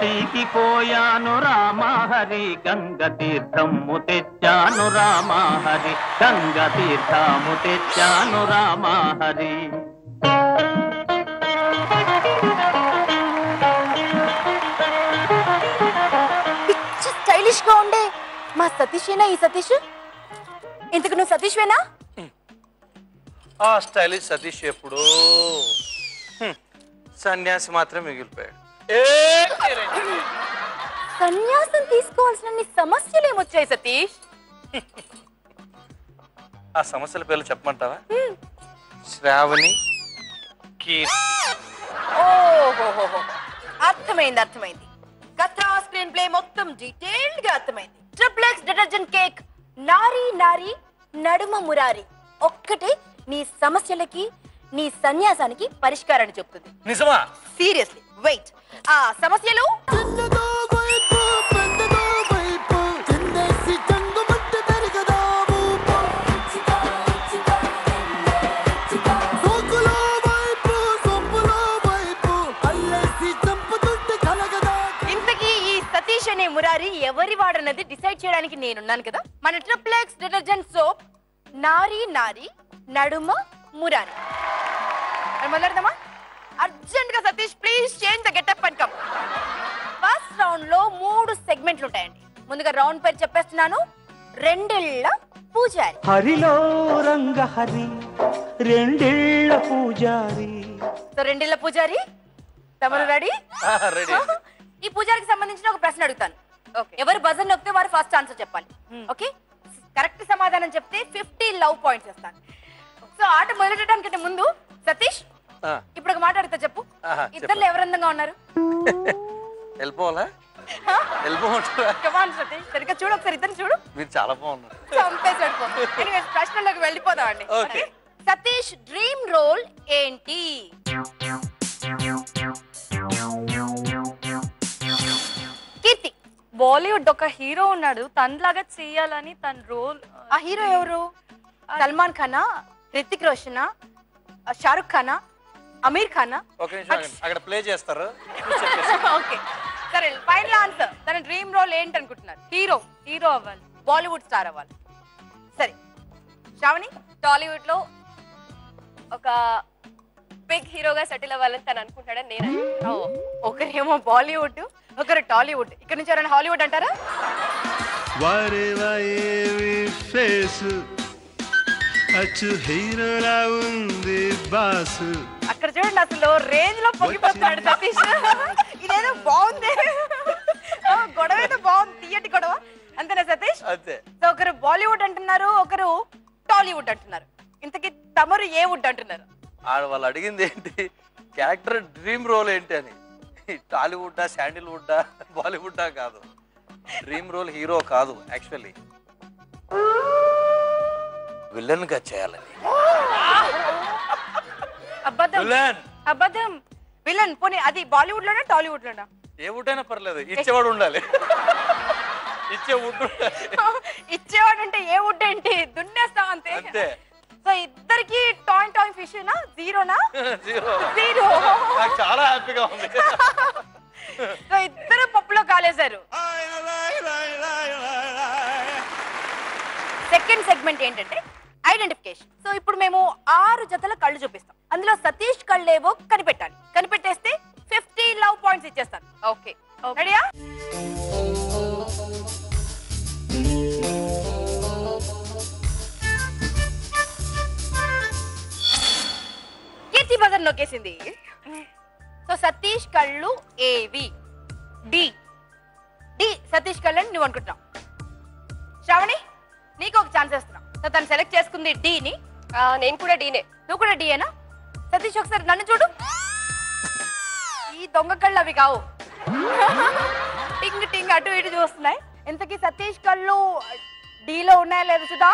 కాశీకి పోయాను రామహరి గంగ తీర్థము తెచ్చాను రామహరి గంగ తీర్థము తెచ్చాను రామహరి స్టైలిష్ గా ఉండే మా సతీషేనా ఈ సతీష్? ఇంతకు నువ్వు సతీష్వేనా? ఆ స్టైలిష్ సతీష్ ఎప్పుడు సన్యాసి మాత్రం మిగిలిపోయాడు. సన్యాసం తీసుకోవాల్సిన సమస్యలు ఏమొచ్చాయి సతీష్? ఆ సమస్యల పేర్లు చెప్పమంటావా? శ్రావణి, కీర్తి. ఓహోహోహో, అర్థమైంది అర్థమైంది. కథ స్క్రీన్ ప్లే మొత్తం డీటెయిల్డ్ గా అర్థమైంది. ట్రిప్లెక్స్ డిటర్జెంట్ కేక్ నారీ నారీ నడుమ మురారి ఒక్కటే నీ సమస్యలకి నీ సన్యాసానికి పరిష్కారాన్ని చెప్తుంది. నిజమా? Seriously wait. ఆ సమస్యలు ఇంతకీ ఈ సతీష్ అనే మురారి ఎవరి వాడన్నది డిసైడ్ చేయడానికి నేనున్నాను కదా. మన ట్రిప్లెక్స్ డిటర్జెంట్ సోప్ నారీ నారీ నడుమ మురారి. మొదలెడదామా? అర్జెంట్ గా Satish please change the getup and come. First round లో 3 సెగ్మెంట్లు ఉంటాయండి. ముందుగా రౌండ్ పేరు చెప్పేస్తున్నాను, రెండేళ్ల పూజారి. హరిలో రంగ హరి రెండేళ్ల పూజారి. సో రెండేళ్ల పూజారి తమరు రెడీ? రెడీ. ఈ పూజారికి సంబంధించిన ఒక ప్రశ్న అడుగుతాను. ఎవరు బజర్ నొక్కితే వారు ఫస్ట్ ఆన్సర్ చెప్పాలి. ఓకే, కరెక్ట్ సమాధానం చెప్తే 50 లవ్ పాయింట్స్ ఇస్తాను. సో ఆట మొదలెట్టడానికంటే ముందు సతీష్ ఇప్పుడు ఒక మాట అడుగుతా, చెప్పు. ఇద్దరు ఎవరు అందంగా ఉన్నారు? వెళ్ళిపోవాలా? కమాన్ సతీష్, సరిగ్గా చూడు ఒకసారి, ఇద్దరు చూడు. మీరు చాలా బాగున్నారు. ప్రశ్నలోకి వెళ్ళిపోదామండి. సతీష్ డ్రీమ్ రోల్ ఏంటి? కీర్తి. బాలీవుడ్ ఒక హీరో ఉన్నాడు, తనలాగా చెయ్యాలని తన రోల్. ఆ హీరో ఎవరు? సల్మాన్ ఖానా, హృతిక్ రోషనా, షారుఖ్ ఖానా, అమీర్ ఖానా? ఒక నిమిషం అక్కడ ప్లే చేస్తారు. ఓకే సరే, ఫైనల్ ఆన్సర్. తన డ్రీమ్ రోల్ ఏంటి అనుకుంటున్నారు? హీరో అవ్వాలి, బాలీవుడ్ స్టార్ అవ్వాలి. సరే శ్రావణి? టాలీవుడ్ లో ఒక బిగ్ హీరోగా సెటిల్ అవ్వాలని తను అనుకుంటాడని నేను. ఒకరేమో బాలీవుడ్, ఒకరు టాలీవుడ్. ఇక్కడ నుంచి ఎవరైనా హాలీవుడ్ అంటారా? అక్కడ చూడండి, అసలు రేంజ్ లో పొంగిపోతున్నాడు సతీష్. ఇదేదో బాగుంది, గొడవ ఏదో బాగుంది, తీయటి గొడవ. అంతేనా సతీష్? అంతే. సో ఒకరు బాలీవుడ్ అంటున్నారు, ఒకరు టాలీవుడ్ అంటున్నారు. ఇంతకీ తమరు ఏ వుడ్ అంటున్నారు? వాళ్ళు అడిగింది ఏంటి, క్యారెక్టర్ డ్రీమ్ రోల్ ఏంటి అని. టాలీవుడ్డా, శాండిల్వుడ్డా, బాలీవుడ్డా కాదు. డ్రీమ్ రోల్ హీరో కాదు, యాక్చువల్లీ విలన్ గా చేయాలని. అబద్ధం. విలన్. పోనీ అది బాలీవుడ్ లోనా టాలీవుడ్ లోనా? ఏ వుడ్ అయినా పర్లేదు, ఇచ్చేవాడు ఉండాలి. ఇచ్చేవాడు అంటే ఏ వుడ్ ఏంటి, దున్నేస్తాం అంతే. సో ఇద్దరికి టాయిన్ టాయిన్ ఫిష్ నా జీరోనా? జీరో. చాలా హ్యాపీగా ఉంది. సో ఇద్దరు పప్పులో కాలేశారు. సెకండ్ సెగ్మెంట్ ఏంటంటే ఐడెంటిఫికేషన్. సో ఇప్పుడు మేము 6 జతల కళ్ళు చూపిస్తాం. అందులో సతీష్ కళ్ళేవో కనిపెట్టాలి. కనిపెట్టేస్తే 50 లవ్ పాయింట్స్ ఇచ్చేస్తాను. ఓకే రెడీయా? కీర్తి బజర్ నొక్కేసింది. సో సతీష్ కళ్ళు ఏవి? డి. డి సతీష్ కళ్ళు అని నువ్వు అనుకుంటున్నావు. శ్రావణి నీకు ఒక ఛాన్స్ ఇస్తున్నా. సో తను సెలెక్ట్ చేసుకుంది డీని. నేను కూడా డీనే. నువ్వు కూడా డీయేనా? సతీష్ ఒకసారి నన్ను చూడు. ఈ దొంగ కళ్ళు అవి కావు, టింగ్ టింగ్ అటు ఇటు చూస్తున్నాయి. ఇంతకీ సతీష్ కళ్ళు డీలో ఉన్నాయా లేదు చూద్దా?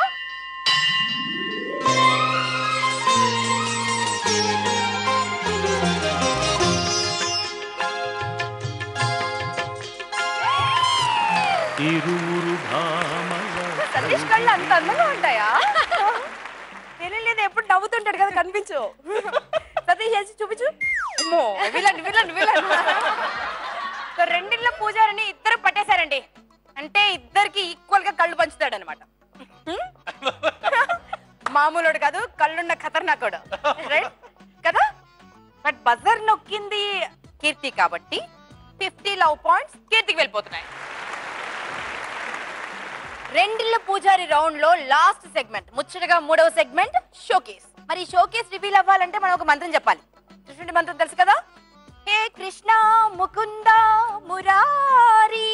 సతీష్ కళ్ళు అంత అందంగా ఉంటాయా? తెలియలేదు, ఎప్పుడు నవ్వుతుంటాడు కదా, కనిపించు. సతీష్ చేసి చూపించు. Villain villain villain. సో రెండిళ్ళ పూజారిని ఇద్దరు పట్టేశారండి. అంటే ఇద్దరికి ఈక్వల్ గా కళ్ళు పంచుతాడు అనమాట. మామూలుడు కాదు, కళ్ళున్న ఖతర్నాకుడు రైట్ కదా. బట్ బజర్ నొక్కింది కీర్తి కాబట్టి 50 లవ్ పాయింట్స్ కీర్తికి వెళ్ళిపోతున్నాయి. రెండిళ్ళ పూజారి రౌండ్ లో లాస్ట్ సెగ్మెంట్, ముచ్చటగా 3వ సెగ్మెంట్ షోకేస్. మరి షోకేస్ రివీల్ అవ్వాలంటే మనం ఒక మంత్రం చెప్పాలి. కృష్ణుడి మంత్రం తెలుసు కదా, హే కృష్ణ ముకుంద మురారి.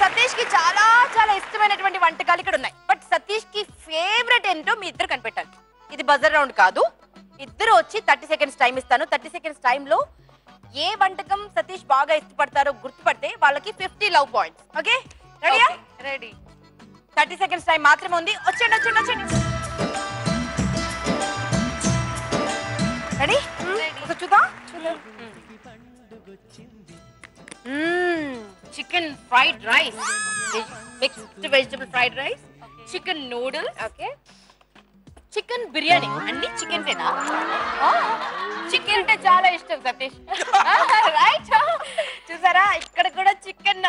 సతీష్ కి చాలా చాలా ఇష్టమైనటువంటి వంటకాలు ఇక్కడ ఉన్నాయి. బట్ సతీష్ కి ఫేవరెట్ ఏంటో మీ ఇద్దరు కనిపెట్టాలి. ఇది బజర్ రౌండ్ కాదు. ఇద్దరు వచ్చి 30 సెకండ్స్ టైం ఇస్తాను. 30 సెకండ్స్ టైంలో ఏ వంటకం సతీష్ బాగా ఇష్టపడతారో గుర్తుపడితే వాళ్ళకి 50 లవ్ పాయింట్స్. ఓకే రెడీయా? రెడీ. 30 సెకండ్స్ టైం మాత్రమే ఉంది. వచ్చేయండి వచ్చేయండి వచ్చేయండి. రెడీ? చూద్దాం. Chicken fried rice, mixed vegetable fried rice, chicken noodles, okay, chicken biryani. అన్ని చికెన్ ఏనా? చికెన్ అంటే చాలా ఇష్టం సతీష్ రైట్. చూసారా ఇక్కడ కూడా చికెన్.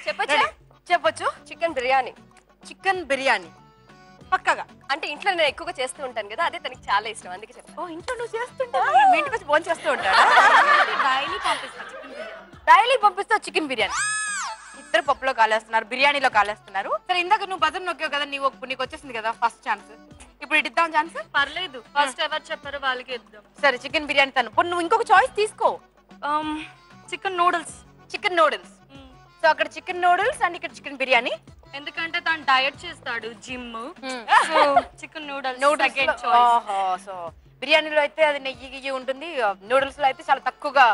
చెప్పచ్చా? చెప్పొచ్చు. చికెన్ బిర్యానీ. చికెన్ బిర్యానీ పక్కగా. అంటే ఇంట్లో నేను ఎక్కువగా చేస్తూ ఉంటాను కదా, అదే తనకి చాలా ఇష్టం, అందుకే చెప్తాను. ఓ ఇంట్లో నువ్వు చేస్తుంటా? మీ ఇంటికి వచ్చి ఫోన్ చేస్తూ ఉంటాడా? డైలీ పంపిస్తా చికెన్ బిర్యానీ. ఇద్దరు పప్పులో కాలేస్తున్నారు, బిర్యానీలో కాలేస్తున్నారు. సరే ఇందాక నువ్వు బజర్ నొక్కావు కదా, నీకు వచ్చేసింది కదా ఫస్ట్ ఛాన్స్. ఇప్పుడు ఇటు ఇద్దాం ఛాన్స్. పర్లేదు, ఫస్ట్ ఎవరు చెప్పారో వాళ్ళకి ఇద్దాం. సరే చికెన్ బిర్యానీ తను. ఇప్పుడు నువ్వు ఇంకొక చాయిస్ తీసుకో. Chicken noodles. Chicken noodles. So అక్కడ చికెన్ నూడిల్స్ అండ్ ఇక్కడ చికెన్ బిర్యానీ. ఎందుకంటే తను డయట్ చేస్తాడు, జిమ్. Chicken noodles. సో బిర్యానీలో అయితే అది నెయ్యి గియ్యి ఉంటుంది, నూడిల్స్ లో అయితే చాలా తక్కువగా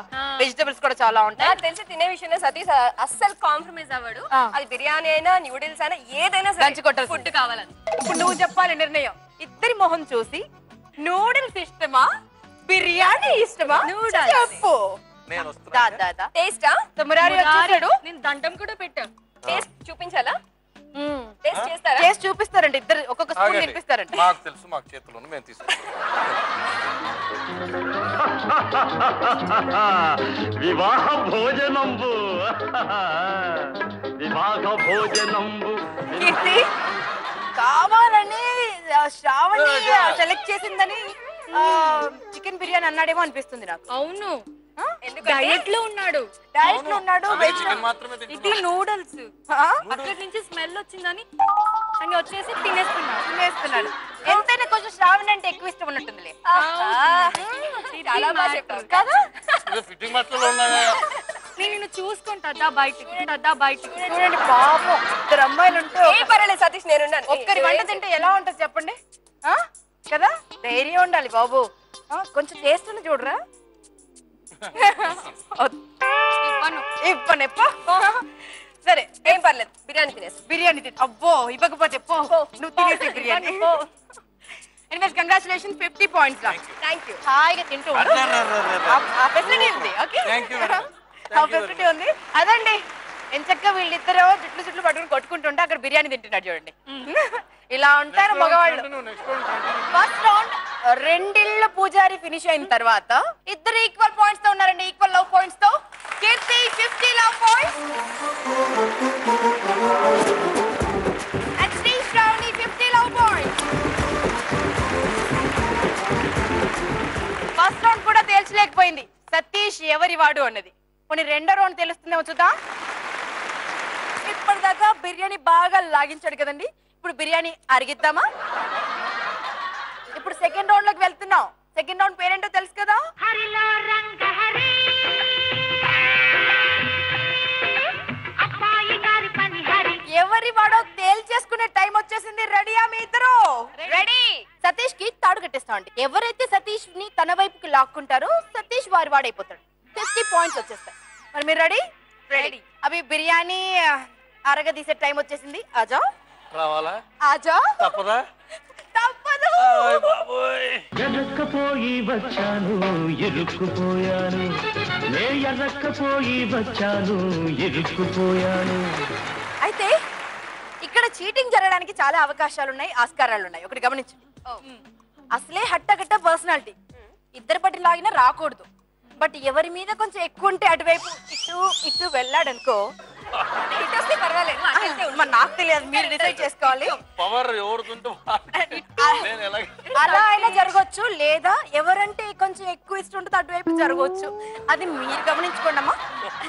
వెజిటబుల్స్ కూడా చాలా ఉంటాయి. నాకు తెలిసి తినే విషయంలో సతీష్ అస్సలు కాంప్రమైజ్ అవ్వడు. అది బిర్యానీ అయినా న్యూడిల్స్ అయినా ఏదైనా ఫుడ్ కావాలని. ఇప్పుడు నువ్వు చెప్పాలి నిర్ణయం. ఇద్దరి మొహం చూసి నూడిల్స్ ఇష్టమా బిర్యానీ ఇష్టమా చెప్పు. టేస్టా? మురారి వచ్చేసాడు. నేను దండం కూడా పెట్టాను. టేస్ట్ చూపించాలా? టేస్ట్ చేస్తారా? టేస్ట్ చూపిస్తారండి ఇద్దరు, ఒక్కొక్క స్పూన్ తినిపిస్తారండి. మాకు తెలుసు, మాకు చేతిలో మేము తీసుకుంటాం. వివాహ భోజనంబు వివాహ భోజనంబు. కీర్తి కావాలని శ్రావణి సెలెక్ట్ చేసిందని చికెన్ బిర్యానీ అన్నాడేమో అనిపిస్తుంది నాకు. అవును, డయట్ లో ఉన్నాడు. డయట్ లో ఉన్నాడు. ఇది నూడిల్స్ అక్కడి నుంచి స్మెల్ వచ్చిందని అని వచ్చేసి తినేస్తున్నాడు. ఎంతైనా కొంచెం శ్రావణి అంటే ఎక్కువ ఇష్టం ఉన్నట్టుందిలే. చాలా బాగా చెప్పారు కదా. నేను చూసుకుంటా బయటికి. చూడండి పాపం ఇద్దరు అమ్మాయిలు ఉంటే పర్వాలేదు సతీష్, నేను ఒక్కరి వంట తింటే ఎలా ఉంటుంది చెప్పండి కదా. ధైర్యం ఉండాలి బాబు. కొంచెం టేస్ట్ అని చూడరా. ఇవ్వను సరే ఏం పర్లేదు, బిర్యానీ తినేసి. బిర్యానీ తిని. అబ్బో ఇవ్వకపోతే పో, నువ్వు తినేసి biryani. Anyways congratulations, 50 points. Thank you. హాయిగా తింటూ ఆ ఫెసిలిటీ ఉంది. ఓకే ఆ ఫెసిలిటీ ఉంది. అదండి ఎంచక్క వీళ్ళిద్దరు చుట్లు పట్టుకుని కొట్టుకుంటుంటే అక్కడ బిర్యానీ తింటున్నాడు చూడండి. ఇలా ఉంటారు మగవాళ్ళు. ఫస్ట్ రౌండ్ రెండిళ్ళ పూజారి ఫినిష్ అయిన తర్వాత ఇద్దరు ఈక్వల్ పాయింట్స్ తో ఉన్నారండి, ఈక్వల్ లవ్ పాయింట్స్ తో. Keerthi 50 love points and Sri Shravani 50 love points. First round కూడా తేల్చలేకపోయింది సతీష్ ఎవరి వాడు అన్నది. కొన్ని రెండో రౌండ్ తెలుస్తుందేమో చూద్దాం. ఇప్పటిదాకా బిర్యానీ బాగా లాగించాడు కదండి, ఇప్పుడు బిర్యానీ అరిగిద్దామా? ఇప్పుడు సెకండ్ రౌండ్ లోకి వెళ్తున్నాం. సెకండ్ రౌండ్ పేరేంటో తెలుసు కదా, ఎవరి వాడో తేల్చేసుకునే టైం వచ్చేసింది. రెడీయా మీ ఇద్దరు? రెడీ. సతీష్ కి తాడు కట్టేస్తామండి. ఎవరైతే సతీష్ ని తన వైపుకి లాక్కుంటారో సతీష్ వారి వాడైపోతాడు. 50 పాయింట్స్ వచ్చేస్తాయి. మరి మీరు రెడీ? రెడీ. అవి బిర్యానీ అరగదీసే టైం వచ్చేసింది. ఆజా రావాలా? ఆజా తప్పదా? తప్పదు. ఎర్రక్కపోయి వచ్చాను ఎరుక్కుపోయాను, నే ఎర్రక్కపోయి వచ్చాను ఎరుక్కుపోయాను. అయితే ఇక్కడ చీటింగ్ జరగడానికి చాలా అవకాశాలు ఉన్నాయి, ఆస్కారాలు ఉన్నాయి. ఒకటి గమనించండి, అసలే హట్టగట్ట పర్సనాలిటీ, ఇద్దరు పట్టి లాగినా రాకూడదు. బట్ ఎవరి మీద కొంచెం ఎక్కువ ఉంటే అటువైపు ఇటు ఇటు వెళ్ళాడనుకో పర్వాలేదు, మరి నాకు తెలియదు, మీరు డిసైడ్ చేసుకోవాలి. పవర్ ఎవరుతుంటే అలా అయినా జరగవచ్చు, లేదా ఎవరంటే కొంచెం ఎక్కువ ఇష్టం ఉంటుంది అటువైపు జరగవచ్చు. అది మీరు గమనించుకోండి అమ్మా.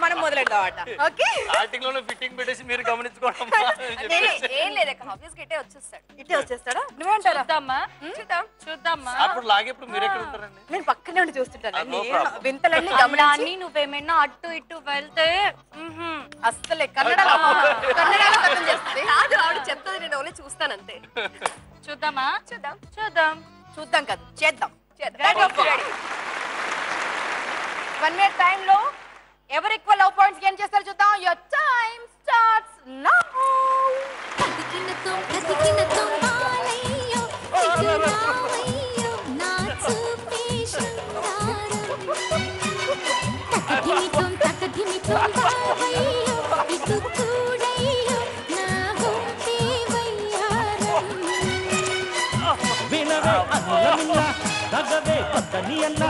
మనం మొదలెడదామట. ఓకే, స్టార్టింగ్ లోనే ఫిట్టింగ్ పెట్టేసి మీరు గమనించుకోండి. ఏం లేదు, ఆబ్వియస్ ఇటే వచ్చేస్తాడు. ఇటే వచ్చేస్తాడా? నువ్వేంటారా? చూద్దామా. అప్పుడు లాగేప్పుడు మీరు ఎక్కడ ఉంటారండి? నేను పక్కనే ఉండి చూస్తుంటాను, వింతలన్నీ గమనించి. నువ్వేమైనా అటు ఇటు వెళ్తే అస్సలే కన్నడలో అర్థం చేస్తుంది. కాదు, ఆవిడ చెప్తుంది, నేను ఓన్లీ చూస్తానంతే. చూద్దామా? చూద్దాం చూద్దాం కాదు, చేద్దాం. Ready? 1 minute time లో ఎవరు ఎక్కువ లవ్ పాయింట్స్ గెయిన్ చేస్తారో చూద్దాం. Your time starts now. వినవే అన్నమిల్ల తగవే పక్కని అన్న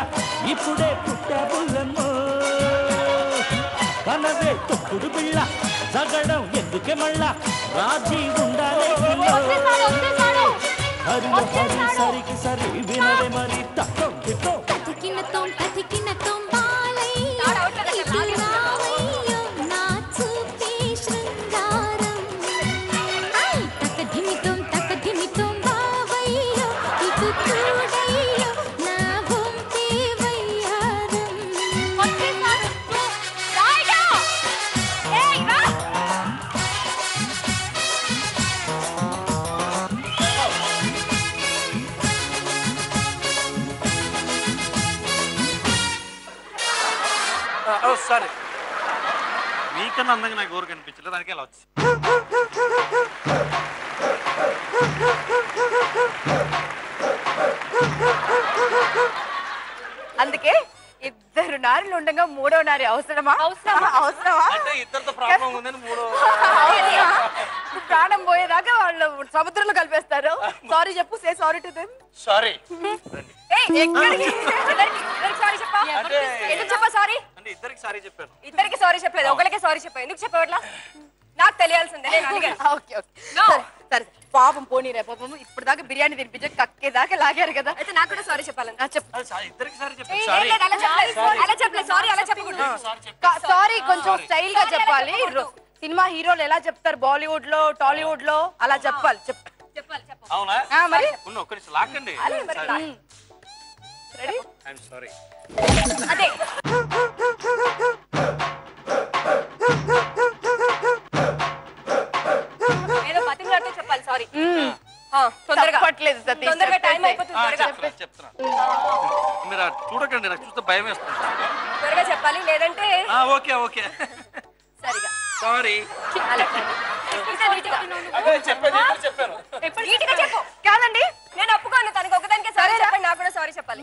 ఇప్పుడే పుట్టబుల్లమ్మో కనవే తొక్కుడు బిళ్ళ జగడం ఎందుకే మళ్ళా రాజీ ఉండాలే హరి హరి సరికి సరి వినవే మరి తక్కువ సరే, మీకన్నా అందంగా నాకు ఎవరు కనిపించలేదు, దానికి ఎలా వచ్చి. అందుకే ఇద్దరు నారులు ఉండగా మూడో నారి అవసరమా? అవసరమా? అంటే ఇద్దరితో ప్రాబ్లం ఉందని మూడో ప్రాణం పోయేదాకా వాళ్ళు సముద్రంలో కలిపేస్తారు. సారీ చెప్పు, say sorry to them. Sorry. Sorry చెప్పా, ఎందుకు చెప్పా సారీ? అంటే ఇద్దరికి సారీ చెప్పాను. ఇద్దరికి సారీ చెప్పలేదు, ఒకరికే సారీ చెప్పాను. ఎందుకు చెప్పవట్లా? నాకు తెలియాల్సిందే, నేను అడిగాను. ఓకే సరే, పాపం పోనీ రే పాపం, ఇప్పుడు దాకా బిర్యానీ తినిపించే కక్కేదాకా లాగారు కదా. అయితే నాకు కూడా సారీ చెప్పాలని. చెప్పు. ఇద్దరికి సారీ చెప్పాను. అలా చెప్పలేదు, సారీ అలా చెప్పకూడదు. సారీ కొంచెం స్టైల్ గా చెప్పాలి. సినిమా హీరోలు ఎలా చెప్తారు బాలీవుడ్ లో, టాలీవుడ్ లో, అలా చెప్పాలి. చెప్పాలి. అవునా? మరి ఒక్క నిమిషం లాక్కండి. రెడీ? I'm sorry. అదే ఏదో పతింగ్లాతో చెప్పాలి సారీ. తొందరగా పట్టలేదు సతీష్, తొందరగా టైం అయిపోతుంది. చెప్తున్నా, మీరు చూడకండి, నాకు చూస్తే భయం వేస్తుంది. త్వరగా చెప్పాలి, లేదంటే ఓకే సరిగా సారీ. చెప్పాను. నీట్గా చెప్పు. కాదండి, నేను ఒప్పుకోను, తనకి ఒకదానికే సారీ చెప్పండి, నాకు కూడా సారీ చెప్పాలి.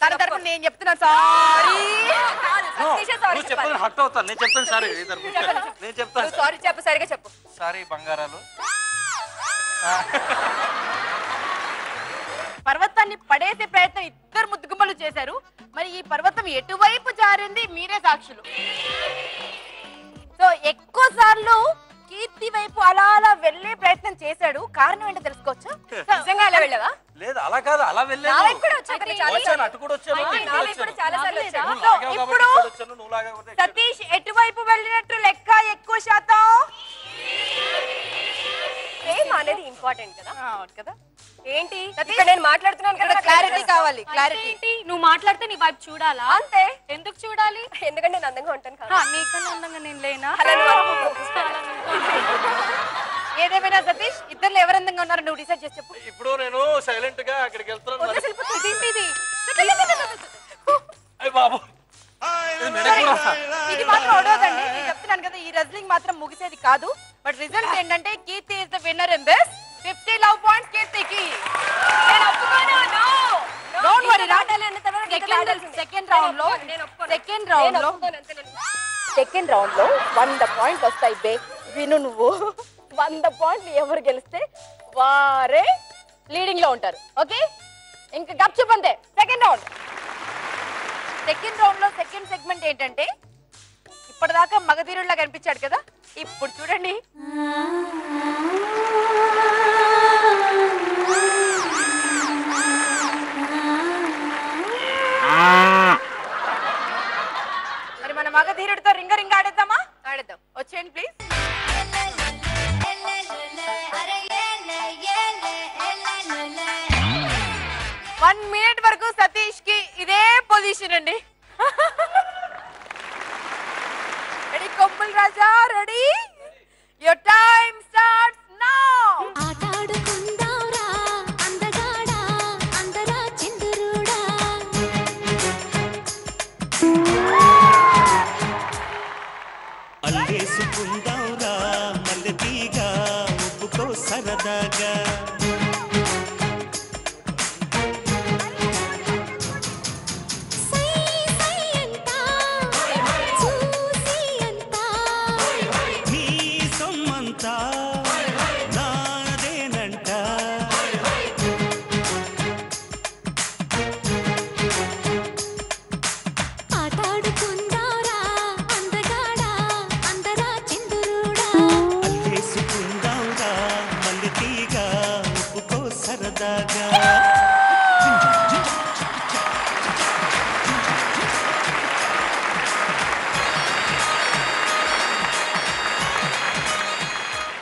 తన తరపున నేను చెప్తున్నా సారీ. చెప్పాను, హట్ అవుతాను. నేను చెప్తాను సారీ. నేను చెప్తాను సారీ చెప్పు, సరిగా చెప్పు. సారీ బంగారాలు. పర్వతాన్ని పడేసే ప్రయత్నం ఇద్దరు ముద్దుగుమ్మలు చేశారు. మరి ఈ పర్వతం ఎటువైపు జారింది మీరే సాక్షులు. సో ఎక్కువ సార్లు కీర్తి వైపు అలా అలా వెళ్ళే ప్రయత్నం చేశాడు. కారణం ఏంటో తెలుసుకోవచ్చు. నిజంగా అలా వెళ్ళావా? లేదు, అలా కాదు, అలా వెళ్ళాను. అటు కూడా వచ్చాను. ఇప్పుడు సతీష్ ఎటువైపు వెళ్ళినట్టు లెక్క? ఎక్కువ శాతం ప్రేమ అనేది ఇంపార్టెంట్ కదా. ఏంటి సతీష్, నేను మాట్లాడుతున్నాను కదా, క్లారిటీ కావాలి. క్లారిటీ. నువ్వు మాట్లాడితే నీ వైపు చూడాలా? అంతే. ఎందుకు చూడాలి? ఎందుకంటే నేను అందంగా ఉంటాను కదా. నీకన్నా అందంగా నేను లేనా? ఏదేమైనా సతీష్, ఇద్దరు ఎవరు అందంగా ఉన్నారో నువ్వు డిసైడ్ చేసి చెప్పు. ఇప్పుడు నేను సైలెంట్ గా అక్కడికి వెళ్తున్నాను. బాబు, ఇది మాత్రం ఒడవదండి, నేను చెప్తున్నాను కదా. ఈ రెజ్లింగ్ మాత్రం ముగిసేది కాదు. బట్ రిజల్ట్ ఏంటంటే Keerthi is the winner in this. 50 love points కీర్తికి. డోంట్ వరీ, సెకండ్ రౌండ్ లో 100 పాయింట్స్ వస్తాయి బే. విను నువ్వు 100 పాయింట్లు ఎవరు గెలిస్తే వారే లీడింగ్ లో ఉంటారు. ఓకే, ఇంకా గప్ చెప్పండి. సెకండ్ రౌండ్ లో సెకండ్ సెగ్మెంట్ ఏంటంటే, ఇప్పటిదాకా మగధీరుల్లా కనిపించాడు కదా, ఇప్పుడు చూడండి. మరి మన మగధీరుడితో రింగ ఆడేద్దామా? ఆడేద్దాం. వచ్చేయండి ప్లీజ్. 1 minute వరకు సతీష్ కి ఇదే పొజిషన్ అండి. Ready Kommul Raja? Ready? Your time starts now. ఆటాడుకుందాంరా అందగాడా అందరా చిందురుడా. అల్లేసుకుందాంరా మల్లెతీగా ఒప్పుకో సరదాగా.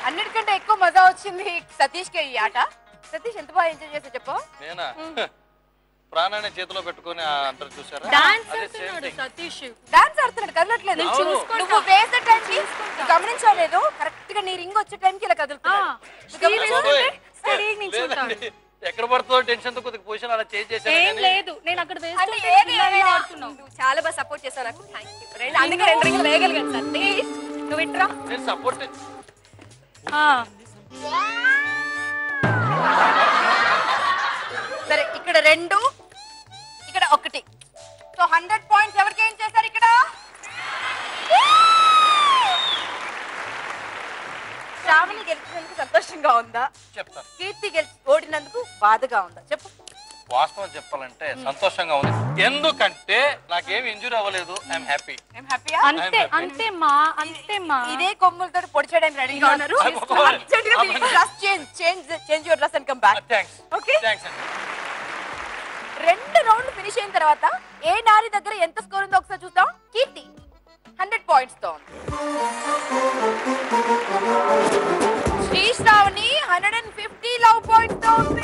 అన్నిటికంటే ఎక్కువ మజా వచ్చింది సతీష్ కి ఈ ఆట. సతీష్ ఎంత బాగా ఎంజాయ్ చేసా చెప్పు. నేనా ప్రాణాన్ని చేతిలో పెట్టుకొని అంటారు చూసారా? డాన్స్ ఆడుతున్నాడు సతీష్. డాన్స్ ఆడుతున్నాడు, కదలట్లేదు. నువ్వు వేసే టైంకి గమనించలేదు, కరెక్ట్ గా నీ రింగ్ వచ్చే టైంకి ఇలా కదులుతున్నాడు. ఎక్కడ పడుతుందో టెన్షన్ తో కొద్దిగా పొజిషన్ అలా చేంజ్ చేశాను. ఏం లేదు, నేను అక్కడ చాలా బాగా సపోర్ట్ చేశాను నాకు. థాంక్యూ. అందుకే 2 రింగులు వేయగలిగాను సతీష్. నువ్వు ఇట్రా. నేను సపోర్ట్. సరే, ఇక్కడ 2, ఇక్కడ 1. సో 100 పాయింట్స్ ఎవరికి ఏం చేశారు ఇక్కడ? శ్రావణి గెలిచినందుకు సంతోషంగా ఉందా? చెప్తాను. కీర్తి ఓడినందుకు బాధగా ఉందా? చెప్పు. వాస్తవం చెప్పాలంటే సంతోషంగా ఉంది, ఎందుకంటే నాకేమి ఇంజూరీ అవ్వలేదు. I'm happy. ఇదే కొమ్ములతో పొడి చేయడానికి రెడీగా ఉన్నారు. Change your dress and come back. Thanks. Okay, thanks అండి. 2 రౌండ్లు ఫినిష్ అయిన తర్వాత ఏ నారి దగ్గర ఎంత స్కోర్ ఉందో ఒకసారి చూద్దాం. కీర్తి 100 పాయింట్స్ తో ఉంది. శ్రావణి 150 లవ్ పాయింట్స్ తో ఉంది.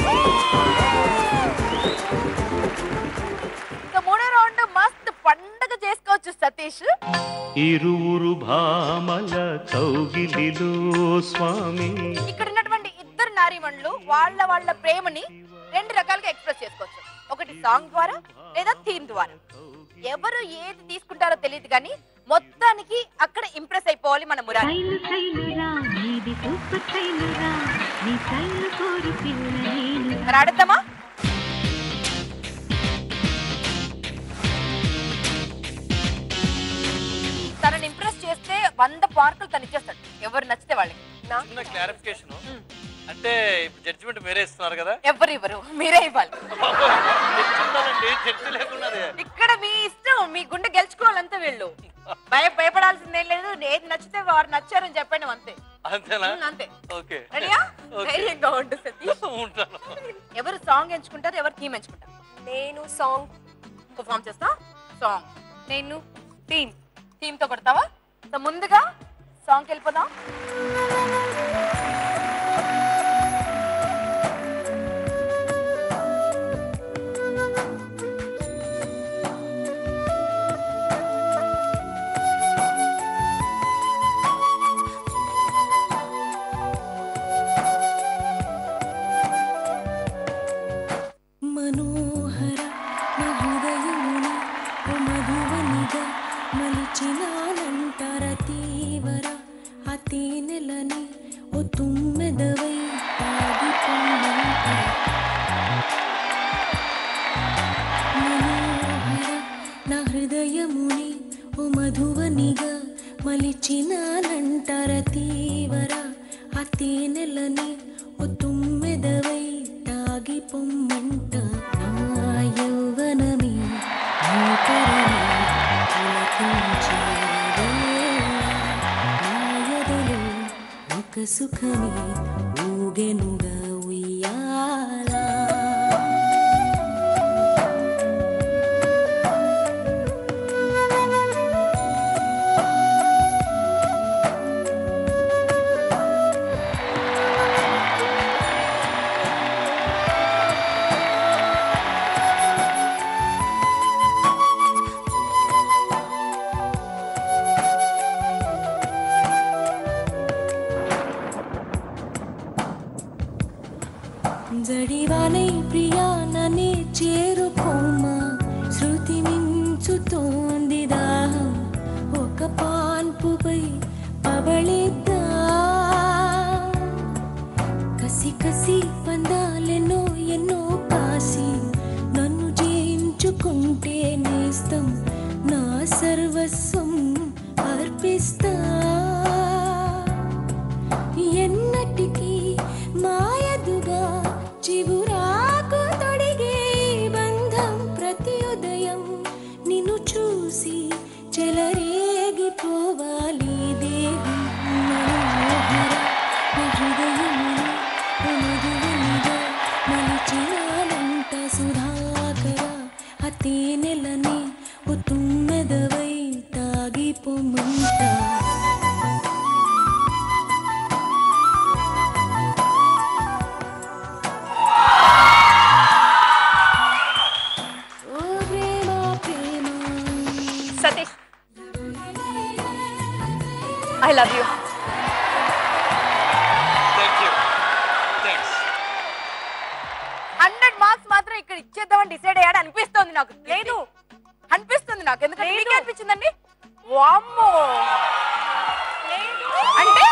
మూడో రౌండ్ మస్త్ పండగ చేసుకోవచ్చు సతీష్. ఇరువురు భామల కౌగిలిలో స్వామి. ఇక్కడ ఉన్నటువంటి 2 నారీమణులు వాళ్ళ ప్రేమని 2 రకాలుగా ఎక్స్ప్రెస్ చేసుకోవచ్చు. ఒకటి సాంగ్ ద్వారా లేదా థీమ్ ద్వారా. ఎవరు ఏది తీసుకుంటారో తెలియదు కానీ మొత్తానికి అక్కడ ఇంప్రెస్ అయిపోవాలి మన మురారి. ఆడతామా? తనని ఇంప్రెస్ చేస్తే 100 మార్కులు తను ఇచ్చేస్తాడు, ఎవరు నచ్చితే వాళ్ళకి. చిన్న క్లారిఫికేషన్, అంటే జడ్జిమెంట్ మీరే ఇస్తున్నారు కదా? ఎవరు మీరే ఇవ్వాలి. ఇక్కడ మీ ఇష్టం, మీ గుండె గెలుచుకోవాలంతే. వీళ్ళు భయపడాల్సిందేం లేదు. ఏది నచ్చితే వారు నచ్చారని చెప్పండి, అంతే. అంతేనా? అంతే. ఓకే, రెడీయా? ధైర్యంగా ఉండు సతీష్. ఎవరు సాంగ్ ఎంచుకుంటారు, ఎవరు థీమ్ ఎంచుకుంటారు? నేను సాంగ్ పర్ఫామ్ చేస్తా. సాంగ్. నేను థీమ్ తో కొడతావా? సో ముందుగా సాంగ్కి వెళ్ళిపోదాం. మనోహర హృదయమున మధువనిగా మలిచినానంటర తీవర అతి నెలని ఓ తుమ్మెదవై ఆగిపోనంట. మనోహర నా హృదయముని ఓ మధువనిగా మలిచినానంటర తీవర ఆ తేనెలని ఓ తుమ్మెదవై తాగి పొమ్మంట నా యౌవనమే నూకరమే పులకించే నా ఎదలో ఒక సుఖమే ఊగెనుగా ఉయ్యాలా జడివానై ప్రియా నన్నే చేరుకోమా శృతి మించుతోంది దాహం ఒక పాన్పుపై పవళిద్దా కసి కసి పందాలెన్నో ఎన్నో కాసి నన్ను జయించుకుంటే నేస్తం నా సర్వస్వం అర్పిస్తా ఎన్నటికీ మాయదుగా చిగురాకు తొడిగే బంధం ప్రతి ఉదయం నిన్ను చూసి చెలరేగిపోవాలి దేహం మనోహర నా హృదయముని మధువనిగా మలిచినాలంట సుధాకర ఆ తేనెలని ఓ తుమ్మెదవై తాగిపోమంట Satish I love you. Thank you. Thanks. 100 marks మాత్రం ఇక్కడ ఇచ్చేద్దామని డిసైడ్ అయ్యాడు అనిపిస్తుంది నాకు. లేదు అనిపిస్తుంది నాకు. ఎందుకంటే మీకు అనిపించిందండి? వామ్మో, అంటే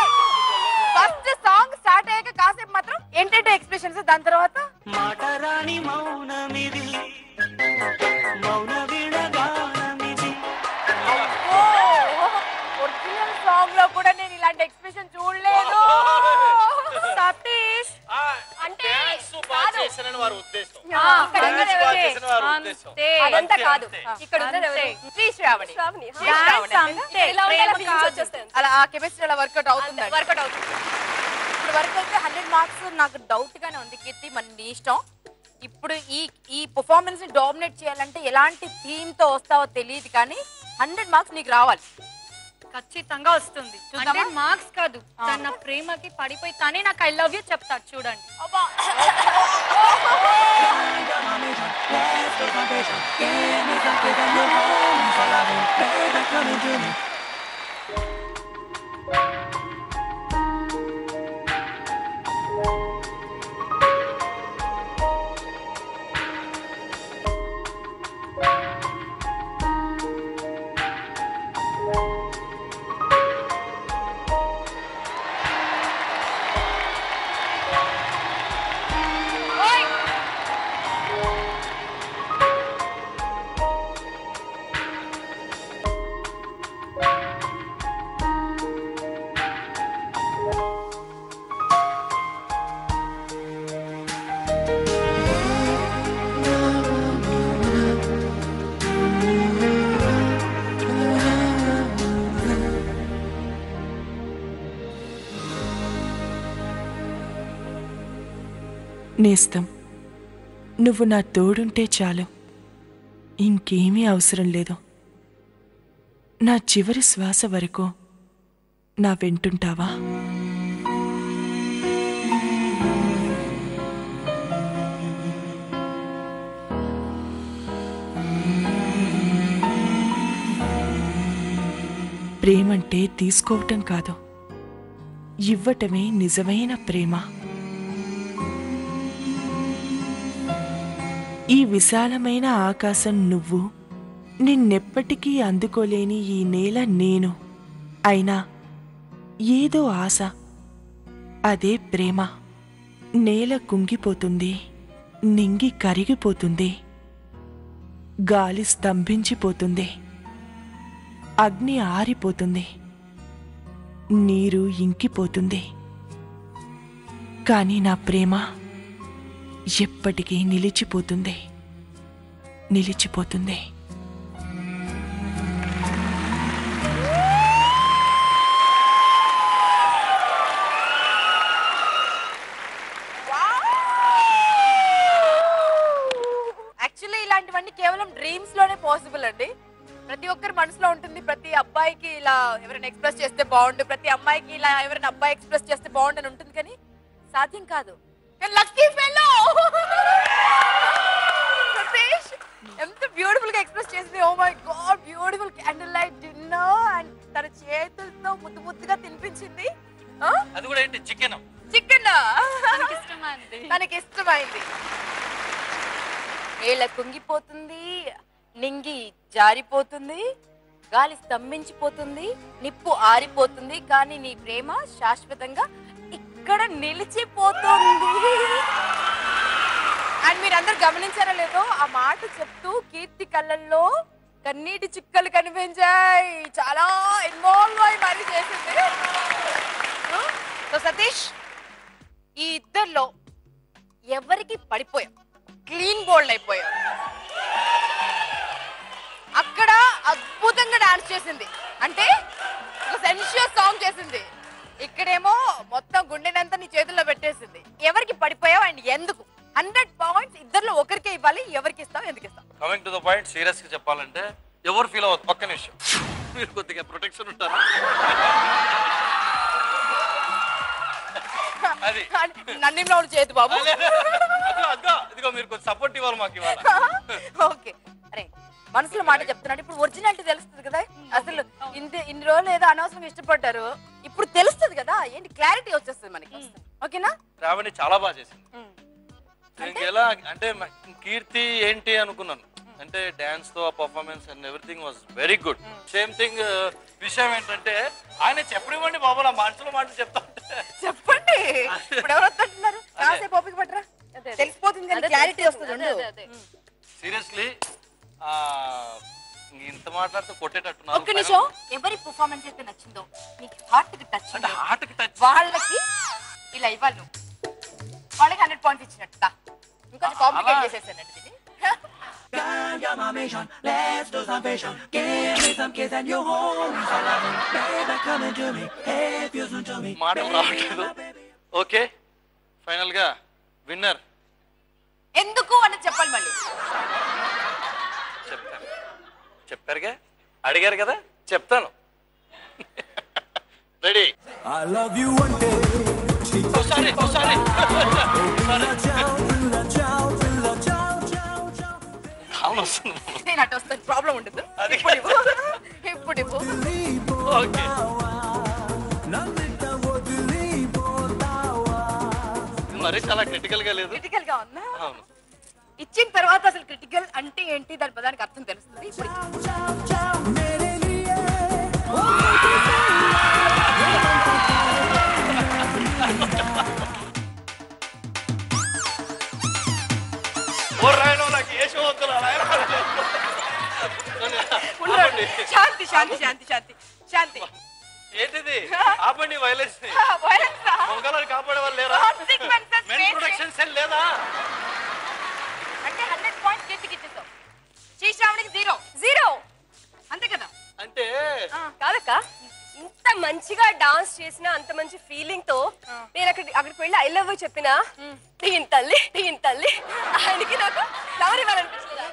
ఫస్ట్ సాంగ్ స్టార్ట్ అయ్యాక కాసేపు మాత్రం ఏంటంటే ఎక్స్ప్రెషన్స్, దాని తర్వాత మాటరాని మౌనమిది మౌన విడగానమిది. ఒరిజినల్ సాంగ్ లో కూడా నేను ఇలాంటి ఎక్స్ప్రెషన్ చూడలేదు. సతీష్ అంటే అదంతా కాదు, ఇక్కడ శ్రీశ్రావణి అలా ఆ కెమిస్ట్రీ అలా వర్కౌట్ అవుతుంది. వర్కౌట్ అవుతుంది. ఇప్పుడు వరకు అయితే 100 మార్క్స్ నాకు డౌట్ గానే ఉంది. కీర్తి, మన నీ ఇష్టం. ఇప్పుడు ఈ పర్ఫార్మెన్స్ ని డామినేట్ చేయాలంటే ఎలాంటి థీమ్ తో వస్తావో తెలియదు, కానీ 100 మార్క్స్ నీకు రావాలి. ఖచ్చితంగా వస్తుంది. 100 మార్క్స్ కాదు, తన ప్రేమకి పడిపోయి తనే నాకు ఐ లవ్ యూ చెప్తాడు చూడండి. నేస్తం, నువ్వు నా తోడుంటే చాలు, ఇంకేమీ అవసరం లేదు. నా చివరి శ్వాస వరకు నా వెంటుంటావా? ప్రేమంటే తీసుకోవటం కాదు, ఇవ్వటమే నిజమైన ప్రేమ. ఈ విశాలమైన ఆకాశం నువ్వు, నిన్నెప్పటికీ అందుకోలేని ఈ నేల నేను. అయినా ఏదో ఆశ, అదే ప్రేమ. నేల కుంగిపోతుంది, నింగి కరిగిపోతుంది, గాలి స్తంభించిపోతుంది, అగ్ని ఆరిపోతుంది, నీరు ఇంకిపోతుంది, కానీ నా ప్రేమ ఎప్పటికీ నిలిచిపోతుంది. యాక్చువల్లీ ఇలాంటివన్నీ కేవలం డ్రీమ్స్ లోనే పాసిబుల్ అండి. ప్రతి ఒక్కరి మనసులో ఉంటుంది, ప్రతి అబ్బాయికి ఇలా ఎవరైనా ఎక్స్ప్రెస్ చేస్తే బాగుండు, ప్రతి అమ్మాయికి ఇలా ఎవరైనా అబ్బాయి ఎక్స్ప్రెస్ చేస్తే బాగుండు అని ఉంటుంది, కానీ సాధ్యం కాదు. లక్కీ ఫెలో సతీష్ ఎంత బ్యూటిఫుల్ గా ఎక్స్ప్రెస్ చేసింది. Oh my god, beautiful candle light dinner and తన చేతులతో ముద్దుగా తినిపించింది. అది కూడా ఏంటి? చికెన్ తనకి ఇష్టమైంది. నీళ్ళ కుంగిపోతుంది, నింగి జారిపోతుంది, గాలి స్తంభించిపోతుంది, నిప్పు ఆరిపోతుంది, కానీ నీ ప్రేమ శాశ్వతంగా ఇక్కడ నిలిచిపోతుంది. అండ్ మీరందరూ గమనించారో లేదో, ఆ మాట చెప్తూ కీర్తి కళ్ళల్లో కన్నీటి చుక్కలు కనిపించాయి. చాలా ఇన్వాల్వ్ అయి మరీ చేసింది. సో సతీష్, ఈ ఇద్దరిలో ఎవరికి పడిపోయాం? క్లీన్ బోల్డ్ అయిపోయాం. అక్కడ అద్భుతంగా డాన్స్ చేసింది, అంటే ఒక సెన్షియస్ సాంగ్ చేసింది. ఇక్కడేమో మొత్తం గుండెనంతా నీ చేతుల్లో పెట్టేసింది. ఎవరికి పడిపోయావు అండ్ ఎందుకు? 100 points ఇద్దరిలో ఒకరికే ఇవ్వాలి. ఎవరికి ఇస్తావు, ఎందుకు ఇస్తావు? Coming to the point, serious గా చెప్పాలంటే ఎవరు ఫీల్ అవ్వదు. పక్క నిమిషం మీరు కొద్దిగా ప్రొటెక్షన్ ఉంటారా? అది నన్ను చేతి బాబు, ఇదిగో మీరు కొంచెం సపోర్ట్ ఇవ్వాలి మాకు ఇవ్వాలి. ఓకే, అరే మనసులో మాట చెప్తున్నాడు. ఇప్పుడు ఒరిజినాలిటీ తెలుస్తుంది కదా. అసలు ఇన్ని రోజులు ఏదో అనవసరంగా ఇష్టపడ్డారు, ఇప్పుడు తెలుస్తుంది కదా, ఏంటి క్లారిటీ వచ్చేస్తుంది మనకి. ఓకేనా? శ్రావణి చాలా బాగా చేసింది. ఎలా అంటే కీర్తి ఏంటి అనుకున్నాను, అంటే డాన్స్ తో performance and everything was very good. Same thing. విషయం ఏంటంటే ఆయన చెప్పనివ్వండి బాబు, నా మనసులో మాటలు చెప్తా ఉంటే చెప్పండి. ఇప్పుడు ఎవరు వస్తున్నారు? కాసేపు ఓపిక పట్టరా, తెలిసిపోతుంది కానీ క్లారిటీ వస్తుంది. సీరియస్లీ ఇంత మాట్లాడితే కొట్టేటట్టున్నారు. ఒక్క నిమిషం, ఎవరి పర్ఫార్మెన్స్ అయితే నచ్చిందో, నీకు హార్ట్ కి టచ్, అంటే హార్ట్ కి టచ్, వాళ్ళకి ఇలా ఇవ్వాలి. నువ్వు వాళ్ళకి 100 points ఇచ్చినట్ట. ఇంకా కాంప్లికేట్ చేసేసానండి దీన్ని. మాటలు రావట్లేదు. ఓకే, ఫైనల్ గా విన్నర్ ఎందుకు అని చెప్పాలి. మళ్ళీ చెప్పారుగా, అడిగారు కదా, చెప్తాను. రెడీ? నేను అటు వస్తాను, ప్రాబ్లం ఉండదు. ఇప్పుడు ఓకే, మరి చాలా క్రిటికల్ గా లేదు? క్రిటికల్ గా ఉందా? అవును. ఇచ్చిన తర్వాత అసలు క్రిటికల్ అంటే ఏంటి, దాని పదానికి అర్థం తెలుస్తుంది. శాంతి శాంతి శాంతి శాంతి శాంతి. ఏంటిది? ఆపండి వైలెన్స్. మొగలను కాపాడే వాళ్ళు లేరా? ప్రొటెక్షన్ సెల్ లేదా? అంటే 100 points గట్టికి ఇచ్చేసావు. శ్రీశ్రావణికి 0 అంతే కదా? అంటే కాదక్క, ఇంత మంచిగా డాన్స్ చేసిన, అంత మంచి ఫీలింగ్ తో నేను అక్కడికి వెళ్ళి ఐ లవ్ యూ చెప్పినా, దీని తల్లి ఆయనకి నాకు ఫ్లవర్ ఇవ్వాలనిపించలేదా?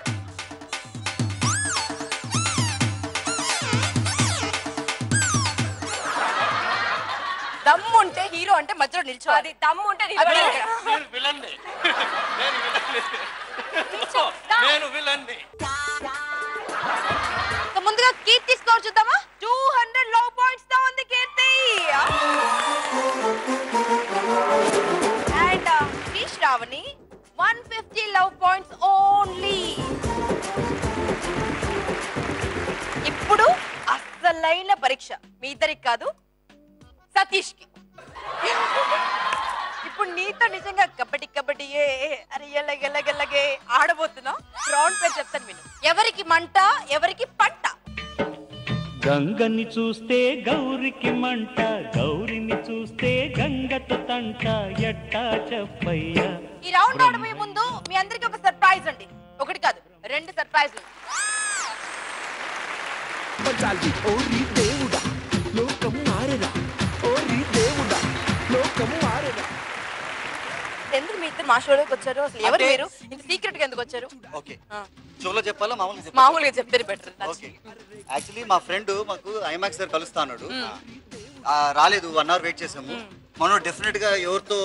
దమ్ము ఉంటే హీరో అంటే మధ్యలో నిల్చోవాలి. దమ్ము ఉంటే నేను విలన్ని. ముందుగా కీర్తి స్కోర్ చూద్దామా? 200 low points తో ఉంది కీర్తి. And Sri Sravani 150 low points only. ఇప్పుడు అసలైన పరీక్ష మీ ఇద్దరికి కాదు, సతీష్ కి. ఇప్పుడు నీతో నిజంగా కబడ్డీ అరే ఎల్లగే ఆడబోతున్నాం. రౌండ్ పేరు చెప్తాను విను. ఎవరికి మంట, ఎవరికి పంట? గంగని చూస్తే గౌరికి మంట, గౌరిని చూస్తే గంగతో తంట, ఎట్టా చెప్పయ్యా. ఈ రౌండ్ ఆడబోయే ముందు మీ అందరికి ఒక సర్ప్రైజ్ అండి. ఒకటి కాదు, 2 సర్ప్రైజ్లు. ఓరి దేవుడా లోకం మారేరా, ఓరి దేవుడా లోకం మారేరా. ఎందుకు మీ ఇద్దరు మా షోలోకి వచ్చారు? అసలు ఎవరు మీరు? ఇంత సీక్రెట్ గా ఎందుకు వచ్చారు? ఓకే షోలో చెప్పాలా మామూలుగా మామూలుగా చెప్తారు బెటర్. ఓకే యాక్చువల్లీ మా ఫ్రెండ్ మాకు ఐమాక్స్ దగ్గర కలుస్తా అన్నాడు. రాలేదు, 1 అవర్ వెయిట్ చేసాము. మనం డెఫినెట్ గా ఎవరితో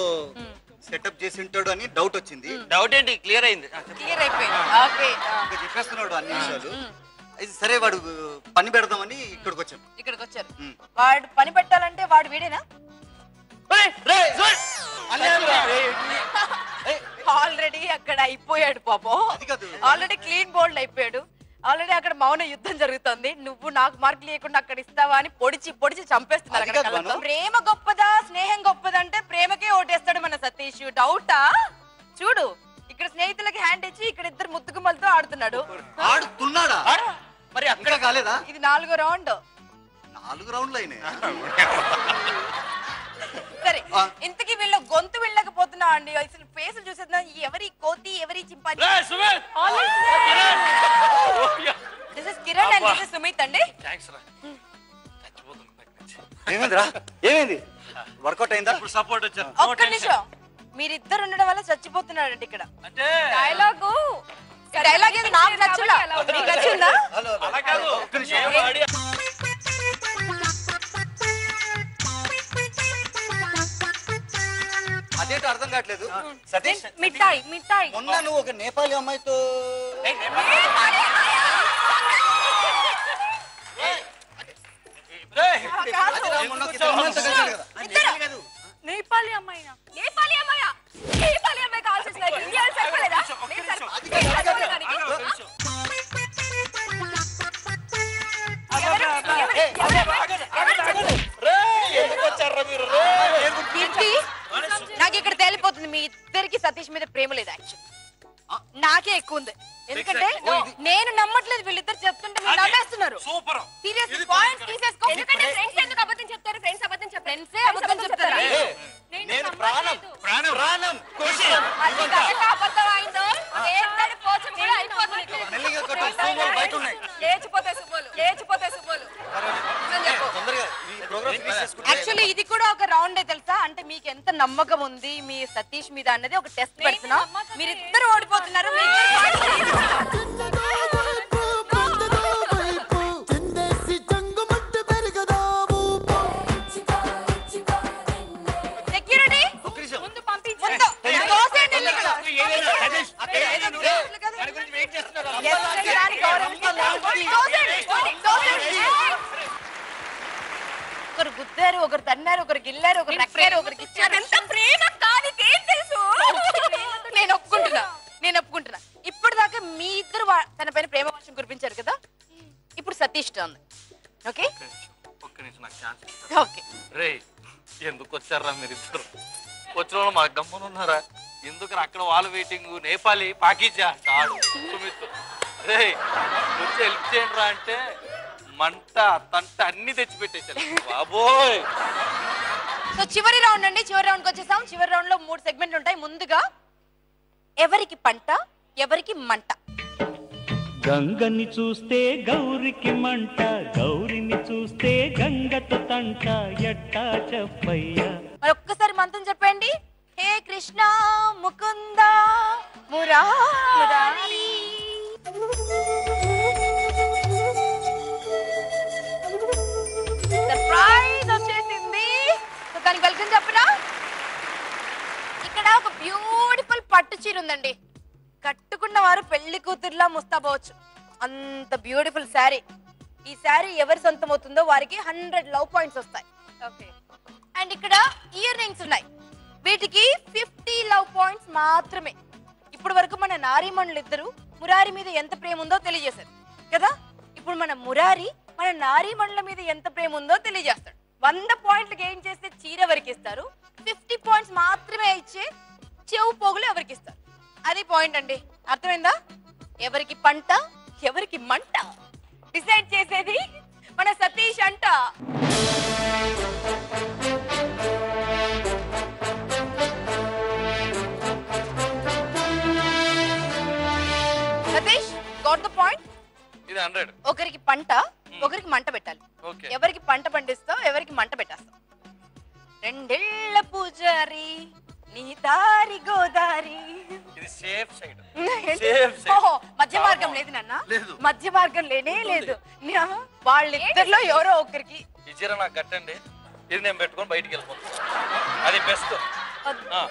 సెటప్ చేసి ఉంటాడు అని డౌట్ వచ్చింది. డౌట్ ఏంటి? క్లియర్ అయింది. క్లియర్ అయిపోయింది. ఓకే ఇంకా చెప్పేస్తున్నాడు అన్ని విషయాలు. అయితే సరే వాడు పని పెడదామని ఇక్కడికి వచ్చాం. ఇక్కడికి వచ్చారు. వాడు పని పెట్టాలంటే వాడు వీడేనా? ఆల్రెడీ అక్కడ అయిపోయాడు పాపం. ఆల్రెడీ క్లీన్ బోల్డ్ అయిపోయాడు. ఆల్రెడీ అక్కడ మౌన యుద్ధం జరుగుతుంది. నువ్వు నాకు మార్క్ లేకుండా అక్కడ ఇస్తావా అని పొడిచి పొడిచి చంపేస్తున్నారు. ప్రేమ గొప్పదా స్నేహం గొప్పదంటే ప్రేమకే ఓటేస్తాడు మన సతీష్. డౌటా? చూడు, ఇక్కడ స్నేహితులకి హ్యాండ్ ఇచ్చి ఇక్కడ ఇద్దరు ముద్దుగుమ్మలతో ఆడుతున్నాడు. ఆడుతున్నాడా? మరి అక్కడ కాలేదా? ఇది 4వ రౌండ్. 4 రౌండ్లు అయినాయి. సరే, ఇంతకీ వీళ్ళ గొంతు వెళ్ళకపోతున్నా అండి. అసలు ఫేసులు చూసేద్దా ఎవరి కోతి ఎవరి chimpanzee. This is Kiran and this is Sumit అండి. ఏమైందిరా? ఏమైంది? వర్కౌట్ అయిందా? ఇప్పుడు సపోర్ట్ వచ్చారు. ఒక్క నిమిషం, మీరిద్దరు ఉండడం వల్ల చచ్చిపోతున్నాడండి ఇక్కడ. అంటే డైలాగు ఏది నాకు నచ్చలా, నీకు నచ్చిందా? అలా కాదు, ఒక్క నిమిషం. అదేంటో అర్థం కావట్లేదు సతీష్. మిఠాయి మిఠాయి మొన్న నువ్వు ఒక నేపాలి అమ్మాయితో నేపాలి అమ్మాయినా? నేపాలి అమ్మాయ నేపాలి అమ్మాయి కావాల్సిన ఇండియా సరిపోలేదా? నాకు ఇక్కడ తేలిపోతుంది మీ ఇద్దరికి సతీష్ మీద ప్రేమ లేదు. యాక్చువల్ నాకే ఎక్కువ ఉంది. ఎందుకంటే నేను నమ్మట్లేదు, వీళ్ళిద్దరు చెప్తుంటే మీరు నమ్మేస్తున్నారు. Seriously points తీసేసుకో. ఎందుకంటే ఫ్రెండ్స్ ఎందుకు అబద్ధం చెప్తారు? ఫ్రెండ్స్ అబద్ధం చెప్తారు. ఫ్రెండ్సే అబద్ధం చెప్తారా? నేను ప్రాణం ప్రాణం ప్రాణం అది కనుక అబద్ధం అయిందో ఏంటని పోచం కూడా అయిపోతుంది. మెల్లిగా కొట్టు, సుమోలు బయట ఉన్నాయి. లేచిపోతాయి సుమోలు. తొందరగా ఈ ప్రోగ్రామ్ ఫినిష్ చేసుకుంటే. యాక్చువల్లీ ఇది కూడా ఒక రౌండే తెలుసా? అంటే మీకు ఎంత నమ్మకం ఉంది మీ సతీష్ మీద అన్నది ఒక టెస్ట్ పెడుతున్నా. మీరిద్దరు ఓడిపోతున్నారు. సెక్యూరిటీ ముందు పంపించండి. ఒకరు గుద్దారు, ఒకరు తన్నారు, ఒకరు గిల్లారు, ఒకరు నక్కారు, ఒకరికి ఇచ్చారు. ప్రేమ కాదు తెలుసు. నేను ఒప్పుకుంటున్నా. ఇప్పుడు దాకా మీ ఇద్దరు తన పైన ప్రేమ వర్షం కురిపించారు కదా, ఇప్పుడు సతీష్ ఉంది. ఓకే ఒక్క నిమిషం నాకు ఛాన్స్. ఓకే. రే ఎందుకు వచ్చారా మీరిద్దరు? వచ్చిన వాళ్ళు మా గమ్మనున్నారా? ఎందుకు అక్కడ వాళ్ళు వెయిటింగ్? నేపాలి పాకిజా కాడు సుమిత్. రే వచ్చి హెల్ప్ చేయండి రా అంటే మంట తంట అన్ని తెచ్చి పెట్టేశారు బాబోయ్. సో చివరి రౌండ్ అండి. చివరి రౌండ్కి వచ్చేసాం. చివరి రౌండ్ లో 3 సెగ్మెంట్లు ఉంటాయి. ముందుగా ఎవరికి పంట ఎవరికి మంట. గంగని చూస్తే గౌరికి మంట, గౌరిని చూస్తే గంగతో తంట, ఎట్టా చెప్పయ్యా. మరి ఒక్కసారి మంత్రం చెప్పండి. హే కృష్ణ ముకుంద మురారి. సర్ప్రైజ్ వచ్చేసింది. సో దానికి వెల్కమ్ చెప్పరా. ఇక్కడ ఒక బ్యూటిఫుల్ పట్టు చీర ఉందండి. కట్టుకున్న వారు పెళ్లి కూతురులా ముస్తాబోవచ్చు, అంత బ్యూటిఫుల్ శారీ. ఈ శారీ ఎవరి సొంతం అవుతుందో వారికి 100 లవ్ పాయింట్స్ వస్తాయి. ఓకే. అండ్ ఇక్కడ ఇయర్ రింగ్స్ ఉన్నాయి. వీటికి 50 లవ్ పాయింట్స్ మాత్రమే. ఇప్పుడు వరకు మన నారీమణులు ఇద్దరు మురారి మీద ఎంత ప్రేమ ఉందో తెలియజేశారు కదా. ఇప్పుడు మన మురారి మన నారీమణుల మీద ఎంత ప్రేమ ఉందో తెలియజేస్తాడు. 100 పాయింట్లకు ఏం చేస్తే చీర ఎవరికి ఇస్తారు, 50 పాయింట్స్ మాత్రమే ఇచ్చే చెవు పోగులు ఎవరికి ఇస్తారు. అది పాయింట్ అండి. అర్థమైందా? ఎవరికి పంట ఎవరికి మంట డిసైడ్ చేసేది మన సతీ పెట్టాలి. ఓకే. ఎవరికి పంట పండిస్తావు, ఎవరికి మంట పెట్టేస్తావు. రెండేళ్ల పూజారి నీ దారి గోదారి. ఇది సేఫ్ సైడ్. ఓహో, మధ్య మార్గం లేదు నాన్న. మధ్య మార్గం లేనే లేదు. వాళ్ళిద్దరిలో ఎవరో ఒకరికి ఈ చీర నాకు కట్టండి, ఇది నేను పెట్టుకొని బయటికి వెళ్ళిపోతాను. అది బెస్ట్.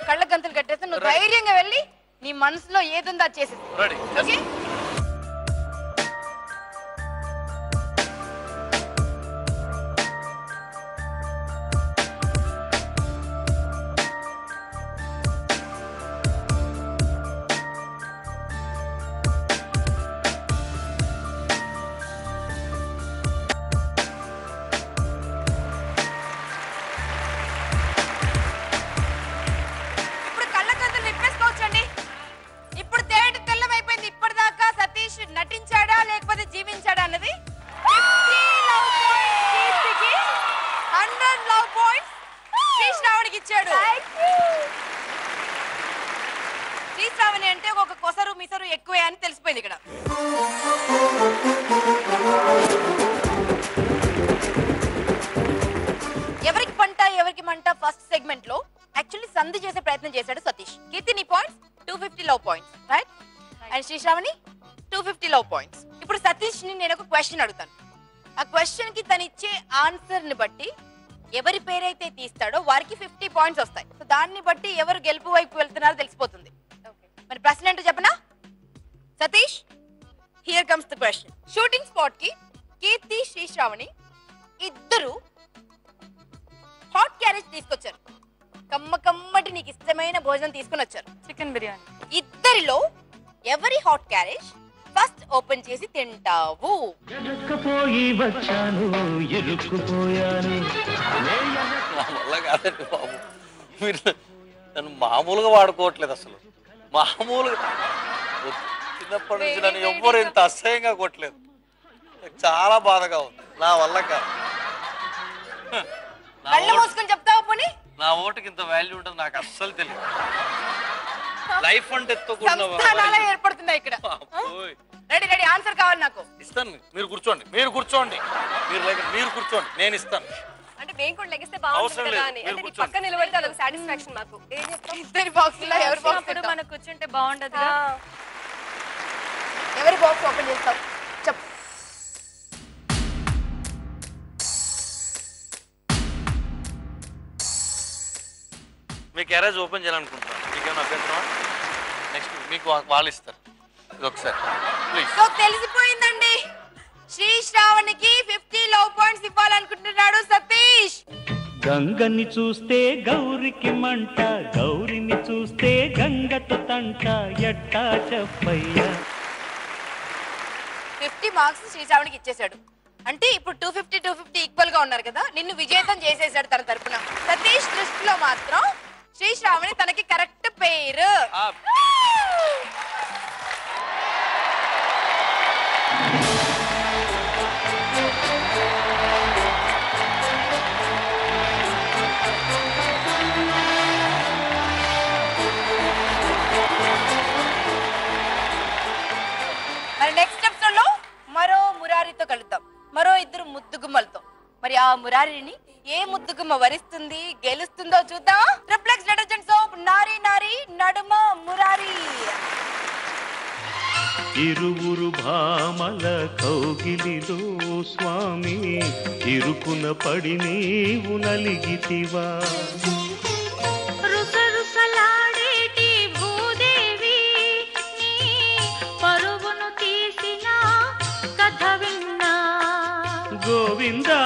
కళ్ళ గంతులు కట్టేస్తే నువ్వు ధైర్యంగా వెళ్ళి నీ మనసులో ఏదుందో అది చేసేది. రెడీ. ఓకే. నటించాడా లేకపోతే జీవించాడా అన్నది 100 లవ్ పాయింట్స్ శ్రీశ్రావణికి ఇచ్చాడు. శ్రీశ్రావణి అంటే ఒక కొసరు మిసరు ఎక్కువే అని తెలిసిపోయింది ఇక్కడ. ఎవరికి పంట ఎవరికి మంట ఫస్ట్ సెగ్మెంట్ లో యాక్చువల్లీ సంధి చేసే ప్రయత్నం చేశాడు సతీష్. కీర్తి నీ points 250 love points, right? And Sri Sravani 250 love points. ఇప్పుడు సతీష్ ని నేను ఒక క్వశ్చన్ అడుగుతాను. ఆ క్వశ్చన్ కి తను ఇచ్చే ఆన్సర్ ని బట్టి ఎవరి పేరైతే తీస్తాడో వారికి 50 పాయింట్స్ వస్తాయి. సో దాన్ని బట్టి ఎవరు గెలుపు వైపు వెళ్తున్నారో తెలిసిపోతుంది. మరి ప్రశ్న ఏంటో చెప్పనా? Satish, here comes the question. Shooting spot కి కీర్తి శ్రీశ్రావణి ఇద్దరు హాట్ క్యారేజ్ తీసుకొచ్చారు. కమ్మటి నీకు ఇష్టమైన భోజనం తీసుకుని వచ్చారు, చికెన్ బిర్యానీ. ఇద్దరిలో ఎవరి హాట్ క్యారేజ్ ఫస్ట్ ఓపెన్ చేసి తింటావు? ఎరుక్కుపోయి వచ్చాను, ఎరుక్కుపోయాను. వల్ల కాదండి బాబు, మీరు నన్ను మామూలుగా వాడుకోవట్లేదు అసలు. మామూలుగా చిన్నప్పటి నుంచి నన్ను ఎవ్వరు ఇంత అసహ్యంగా కొట్టలేదు. చాలా బాధగా ఉంది. నా వల్ల కాదు. చెప్తావు పోనీ? నా ఓటుకి ఇంత వాల్యూ ఉంటుంది నాకు అస్సలు తెలియదు. లైఫ్ అంటే ఏర్పడుతున్నాయి ఇక్కడ. రెడీ రెడీ, ఆన్సర్ కావాలి నాకు. ఇస్తాను. మీరు కూర్చోండి, మీరు కూర్చోండి, మీరు కూర్చోండి, నేను ఇస్తాను. అంటే మేము కూడా లెగిస్తే బాగుంటుంది కదా అని. అంటే నీ పక్కన నిలబడితే అదొక సాటిస్ఫాక్షన్ మాకు. ఏం చెప్తాం? ఇద్దరి బాక్స్ లో ఎవరి బాక్స్ మనం కూర్చుంటే బాగుండదు. ఎవరి బాక్స్ ఓపెన్ చేస్తావు చెప్పు. మీ క్యారేజ్ ఓపెన్ చేయాలనుకుంటున్నాను. మీకేమైనా అభ్యంతరం? నెక్స్ట్ మీకు వాళ్ళు ఇస్తారు. ఇది ఒకసారి ప్లీజ్. సో తెలిసిపోయిందండి, శ్రీశ్రావణికి 50 లవ్ పాయింట్స్ ఇవ్వాలనుకుంటున్నాడు సతీష్. గంగని చూస్తే గౌరికి మంట, గౌరిని చూస్తే గంగతో తంట, ఎట్టా చెప్పయ్యా. 50 మార్క్స్ శ్రీశ్రావణికి ఇచ్చేసాడు. అంటే ఇప్పుడు 250 ఈక్వల్ గా ఉన్నారు కదా. నిన్ను విజేతం చేసేసాడు తన తరపున. సతీష్ దృష్టిలో మాత్రం శ్రీశ్రావణి తనకి కరెక్ట్ పేరు. మరి నెక్స్ట్ ఎపిసోడ్ లో మరో మురారితో కలుద్దాం, మరో ఇద్దరు ముద్దుగుమ్మలతో. మరి ఆ మురారిని ఏ ముద్దుగుమ్మ వరిస్తుంది, గెలుస్తుందో చూద్దాం. ట్రిప్లెక్స్ డిటర్జెంట్ సోప్ నారీ నారీ నడుమ మురారి. ఇరువురు భామల కౌగిలిలో స్వామి, ఇరుకున పడి నీవు నలిగితివా. రుసరుసలాడేటి భూదేవి నీ పరుగును తీసిన కథ విన్నా. గోవిందా